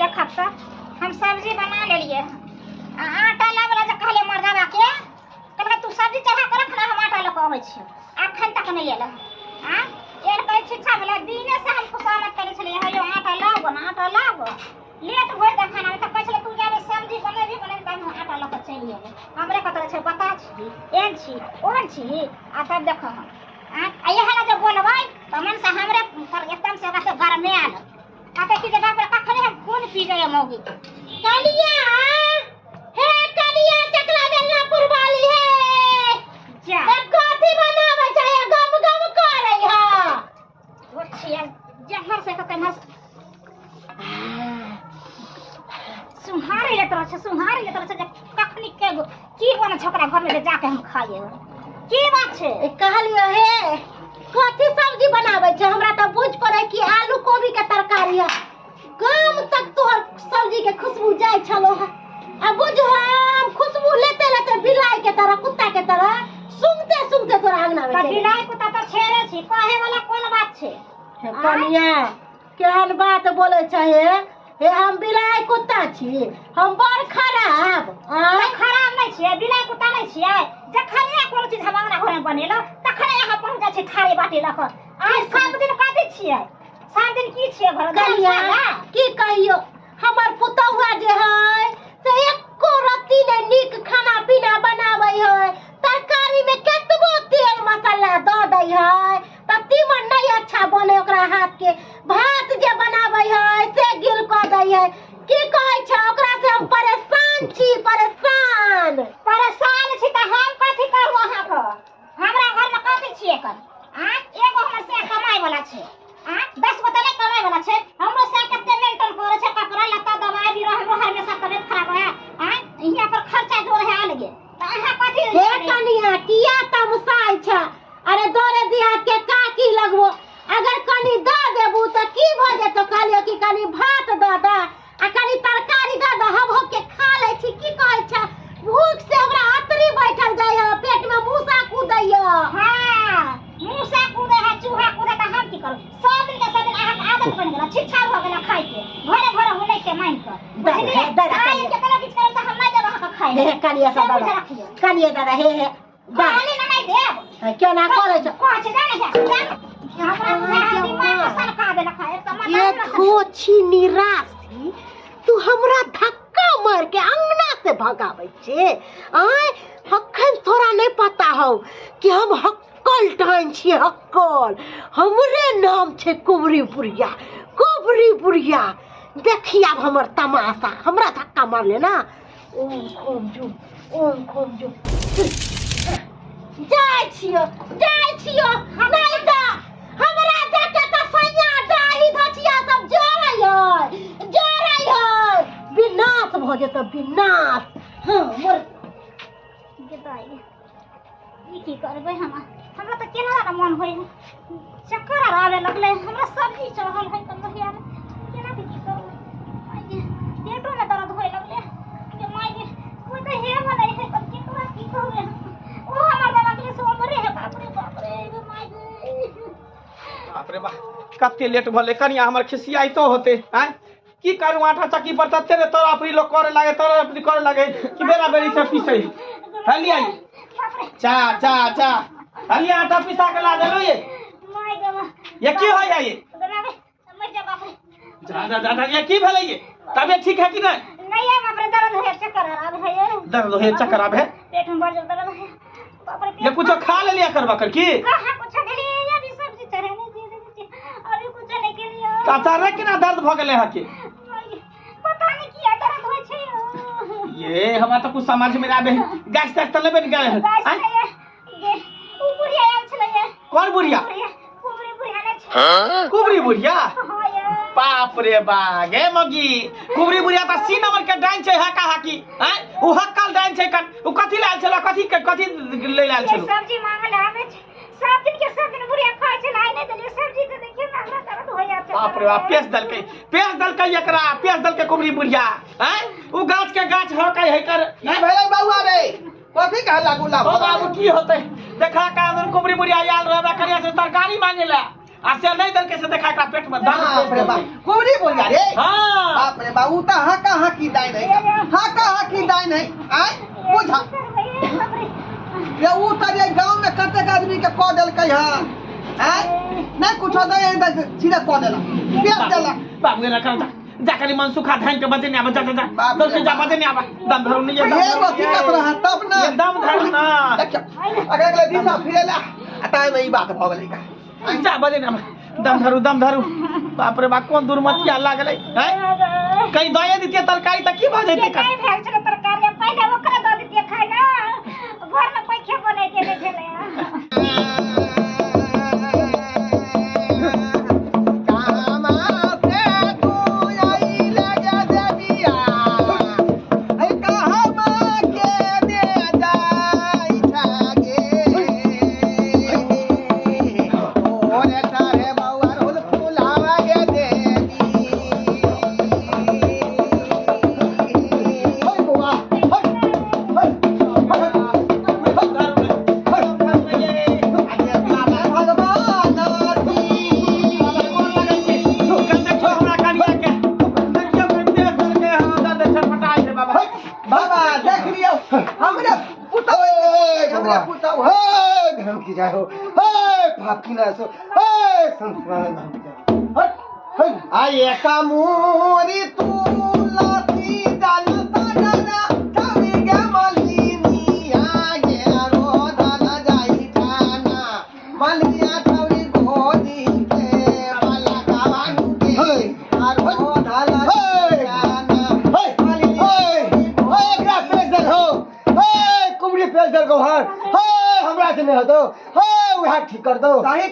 देखा तो हम सब्जी बना ले लिए आटा लावला जे कहले मर्दावा के कहले तू सब्जी चढ़ा के रख ना हम आटा लेके आबै छी अखन तक नहीं एला हां एन कहै छी छा वाला दिने से हम खुशामत करे छलिए हेलो आटा लाव लेट होय त खाना में त कहै छले तू जाबे सब्जी बनेबी त हम आटा लेके चलि एबे हमरे कतरे छै बता छी एन छी ओन छी आ तब देखो हम आ ये है जब बोलबै त मन से हमरे एकदम से ओकरा से गरमेल कहते कि जगह पर कखने हम खून पी गए मौगी कालिया हे कालिया चकला बेलना पुरवाली है जा कथी बनावे चाहे गम गम करे हा वो छिया जहर से कहते मस सुहारी ले तरह से कखनी के की बने छोकरा घर में जाके हम खाइए की बात छै कहलियो हे कथी सब्जी बनावे छै हमरा त बुझ पड़े कि आलू कोबी के तरकारी है गाम तक तोहर सब्जी के खुशबू जाय छलो है आ बुझ हम खुशबू लेते बिलाई के तरह कुत्ता के तरह सुंघते तोरा अंगना में बिलाई कुत्ता त छेरे छी कहे वाला कोन बात छै कनिया केहन बात बोले छै हे हम बिलाई कुत्ता छी हम बड़ खराब खराब नहीं छियै बिलाई कुत्ता नहीं छियै जखने कोनो चीज हम अंगना घर में बनेलो तखने यहाँ पहुंच जाय छै थारी बाटी लक आज 7 दिन कथि छियै 7 दिन की छियै घर कनिया की कहियो हमर पुतौआ जे है से एको रत्ती ने नीक खाना पीना बनाबै है तरकारी में केतबो तेल मसाला द दै है त तीमन नहीं अच्छा बने ओकरा हाथ के भात जे बनाबै है से गिल क दै है की कहै छै ओकरा से हम परेशान छी परेशान छी त हम कथि करू अहाँ को हमरा घर में कथि छियै कर एगो हमर से कमाई वाला छै 10 गो तले कमाई वाला छै हमरो से कते मेंटल करे छै कपड़ा लत्ता दवाई भी रहल हमेशा तबियत खराब है यहाँ पर खर्चा जोर है अलगे त अहाँ कथि हे कनिया किया तमसाई छ अरे दोरे दिहात के काकी लगबो अगर कनी द देबू त की भ जेतो कहलियो कि कनी भात द द आ कनी तरकारी द द हम के खा ले छी की कहै छ भूख से हमरा अतरी बैठल जाय पेट में मूसा कूदैय हां मूसा कूदै है चूहा कूदै त हम की करू सब दिन के सब दिन अहाँ के आदत बन गेल छिछा भ गेल खाइ के घरे घरे होले के मान के बुझलिए दाई के तला किछ करे त हम नहीं देब अहाँ के खाइ हे कनिया सब कनिया दादा हे दाली नहीं देब क्या ना करे छ कोछ जाने है हमरा दिमाग में सरका दे लखा ये खोची निराशी तू हमरा धक्का मार के अंगना से भगावे छे आय हखन थोड़ा नहीं पता हो कि हम हक्कल डाइन छी हक्कल हमरे नाम छे कुबरी बुढ़िया देखी अब हमर तमाशा हमरा धक्का मार ले ना ओम खोम जो जाय छियो नहीं त हमरा देखे त सैया डाही धचिया सब जोरै विनाश भ जेत विनाश हां मोर गेदाई ई की करबै हमरा त केना मन होय चक्कर आवे लगले हमरा सब्जी चढ़ल है त भैया केना की करू पेटो में दर्द होय लगले के माय गे कोई त हे बनै है त केकरा की कहबे ओ हमर दादा के सो मरे है बाप रे माय गे बाप रे बा कते लेट भले कनिया हमर खिसियाई तो होते हैं की करू आटा चक्की पर तते रे तोरा अपनी लोग करे लागे कि बेरा बेरी से पीसै हलिया चा हलिया आटा पिसा के ला देलो ये माय गे ये की होय है ये मर जा बाप रे जा ये की भेलै ये तबीयत ठीक है कि नहीं है बाप रे दर्द है चक्कर आब है पेट में बड़ दर्द है बाप रे ये कुछ खा ले लिया करबा कर की कहां कुछ के लिए ये भी सब्जी चढ़ने दे अभी कुछ नहीं के लिए अचानक केना दर्द भ गेले है के पता नहीं किया दर्द होय छै ये हमरा तो कुछ समझ में ना आबे गैस तक त लेबे गए है ये उ बुढ़िया आयल छले ये कौन बुढ़िया कुबरी बुढ़िया नहीं छै कुबरी बुढ़िया हां ये बाप रे बागे मगी कुबरी बुढ़िया त सी नंबर के डाइन छै हका हकी हैं उ हक्कल डाइन छै कन उ कथि लाल छला कथि ले लाल छलो सब्जी मांगल आवे छै सब दिन बुढ़िया खाय छै नहीं देलिए सब्जी त देखिए ना हमरा दर्द हो जाय बाप रे बाप पेश दलकै एकरा पेश दलकै कुबरी बुढ़िया हैं उ गाछ के गाछ हकै है कर नहीं भेलै बउआ रे कथि कहला गुला ओ बाबू की होतै देखा का कुबरी बुढ़िया आयल रहबा करिया से तरकारी मांगे ला आसे नहीं दल कैसे देखा का पेट में दर्द बाप रे बाप कोरी बोल जा रे हां बाप रे बाप उता हा की दाई नहीं हा की दाई नहीं आय बुझा ये उता जे गांव में कते आदमी के क देल कई हां आय नहीं कुछ दे सीधा क देला बेच देला बाबू ना कर जा करी मन सुखा धान के बजे नहीं जा जा तो के जा बजे नहीं दम धरो नहीं ये बात का रहा तब ना दम धर ना अगर अगले दिन सा फिरेला अता में ई बात भ गेलै का जा बजे नहीं दम धरू बाप रे बाप कौन दुर्मतिया लागले हैं कई दया दितिए तरकारी त की भ जइते का कई भेल छले तरकारी पहिले ओकरा द दितिए खाइ ना घर में कोई खेबो नहीं देले छले की जाए हो भाकी ना सो संस्कार आये कामोरी तू लाती जानता जाना कभी गमलीनी आगे रोधना जाई थाना मलिया थोड़ी गोदी के वाला कावानु के रोधना जाना एकरा पेशल हो कुमरी पेशल को हर हमरा से नहीं हो तो वह ठीक कर दो सही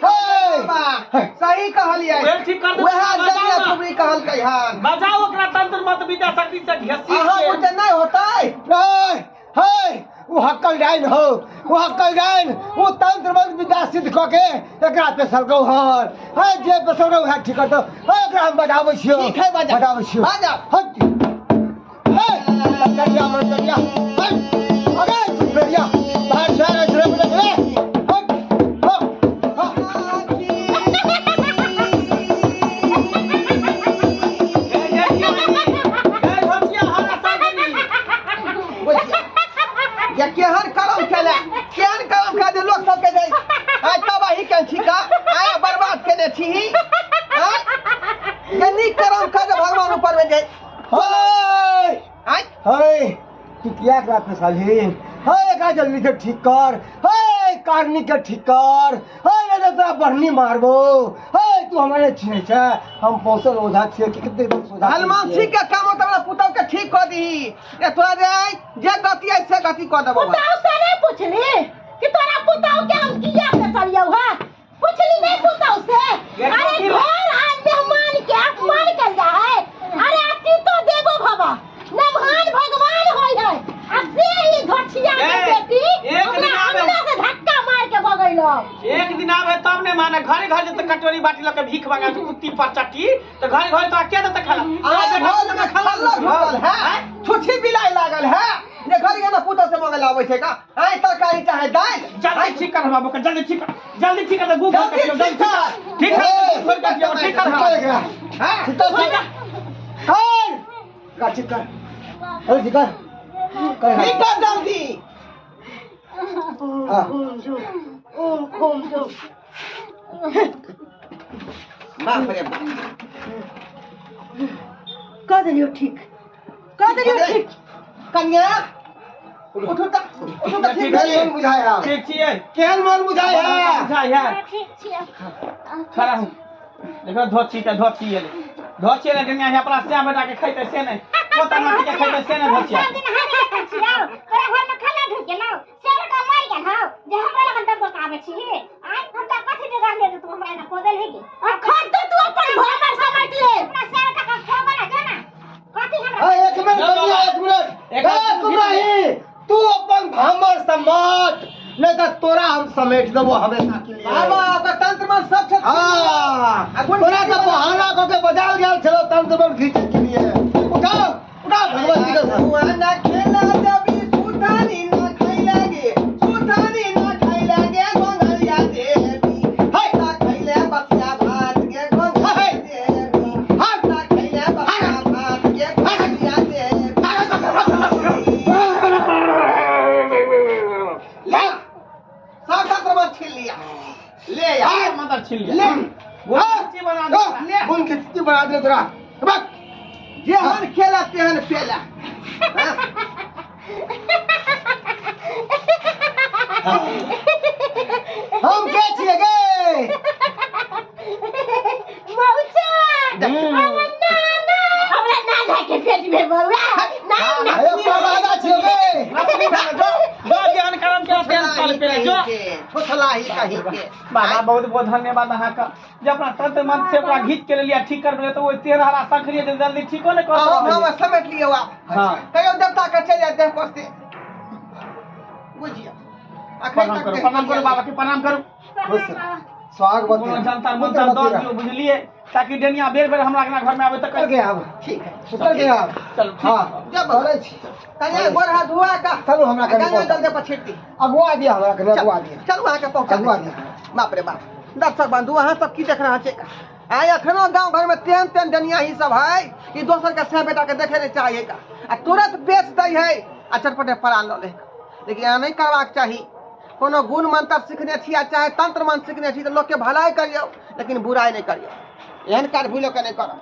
कहलिए वे ठीक कर दो वह जल्दी कुमरी कहल कई हां बजाओ ओकरा तंत्र मत विद्या शक्ति से घसी हां मुझे नहीं होता है वो हक्कल डाइन हो वो हक्कल डाइन वो तंत्र मत विद्या सिद्ध क के एकरा पे सरगौ हर है जे पे सरगौ वह ठीक कर दो एकरा हम बजाबै छियो ठीक है बजाबै छियो बजा हट करिया मन करिया अरे करिया बाहर से आ रहे रे केहन करम खेले केहन करम खा दे लोग सब के दे आय तबाही के छिका आय बर्बाद केने छी ये नी करम खा दे भगवान ऊपर में दे आय हाय तू क्या बात में सालीन हाय का जल्दी से ठीक कर हाय कारनी के ठीक कर हाय नहीं तो तेरा बढ़नी मारबो हाय तू हमारे छे छे हम पौसल ओझा छे कि कितने दिन सोझा हनुमान सिंह के काम होता है पुतौ के ठीक कर दी ए तोरा दे जे गति है से गति कर देबो पुतौ से नहीं पूछली कि तोरा पुतौ के हम किया से सरियौ है पूछली नहीं पुतौ से अरे घर आज मेहमान के अपमान कर जा है अरे अति तो देबो भवा मेहमान भगवान होय है असे ही घटिया के बेटी अपना से धक्का मार के भगैलो एक दिन आवे तब ने माने घरे घर जते कटोरी बाटी लके भीख मांगा कुत्ती पर चट्टी तो घरे घर तो अकेले देते खाला आज घर में खाला ढोल है छुछी बिलाई लागल है ये घर के ना पुतो से मंगल आवे छे का आई तरकारी चाहे दाल जल्दी ठीक कर बाबू का जल्दी ठीक कर गूगल कर जल्दी ठीक कर छोड़ कर दियो ठीक कर हां ठीक कर का ठीक कर अरे ठीक कर ठीक कर जल्दी हां घूम जो बाप रे कर दियो ठीक कन्या उठो तक ठीक है मन बुझाया ठीक छिए केहन मन बुझाया ठीक छिए खड़ा हूं देखो धोती ये धोती ले कन्या अपना श्याम बेटा के खैते से नहीं पोता माटी के खैते से नहीं धोती दिन हारे खाइ छियौ तोरा घर में खाना ढुक गेलौ से बेटा मर गेल हौ जे हमरा लगन दब बताबे छी आइ हम त कथि जगह ले तू हमरा ना कोदल हे गे अखन तो तू अपन घर में समझ ले अपना से बेटा का खबर है जाना कथि हमरा एक मिनट तुम नहीं तू अपन भामर सम्मत नहीं तो तोरा हम समेट देबो हमेशा के लिए बाबा का तंत्र में सब छत हां तोरा का बहाना को के बजाल गेल छलो तंत्र में खींचे के लिए उठा भगवती का सुहाना खेला जबी सुधानी ना खाई लागे गोंगलिया देवी हाय ना खाइले बसिया जेहन खेला तेहन पेला हम के छिए गे मौसा हमरा ना जाए के पेट में बउआ ना अरे पवादा छिए गे दो ज्ञान करम के तेल साल पे जो छोटला ही कहीं के बाबा बहुत बहुत धन्यवाद अहाँ का जब अपना तंत्र मंत्र से अपना घीच के लिया ठीक कर दिया तो वो 13 रास्ता खरिए जल्दी ठीक हो नहीं कर हम समेट लिए हुआ हां कहियो देवता के चले जाते हैं पस्ते बुझिया प्रणाम करो बाबा के प्रणाम करो स्वागत कोनो जनता मंत्र दो दियो बुझलिए ताकि डेनिया बेर बेर हमरा के घर में आवे तक के आब ठीक है सुतर के आब चलो हां जब बोले छी कन्या गोर हाथ धुआ का चलो हमरा के कन्या जल्दी पछेटी अगवा दिया हमरा के अगवा दिया चल वहां के पहुंचा अगवा दिया बाप रे बाप दर्शक बंधु अहाँ सब की देख रहा छे आय अखनो गांव घर में तेन तेन डनिया ही सब है कि दोसर के से बेटा के देखे नहीं चाहिएगा आ तुरंत बेच दई है आ चटपटे पड़ा ल ले लेकिन यहाँ नहीं करबाक चाहिए कोनो गुण मंत्र सीखने छी चाहे तंत्र मंत्र सीखने छी तो लोग के भलाई करियो लेकिन बुराई नहीं करियो एहन कार्य भूलो के नहीं करो।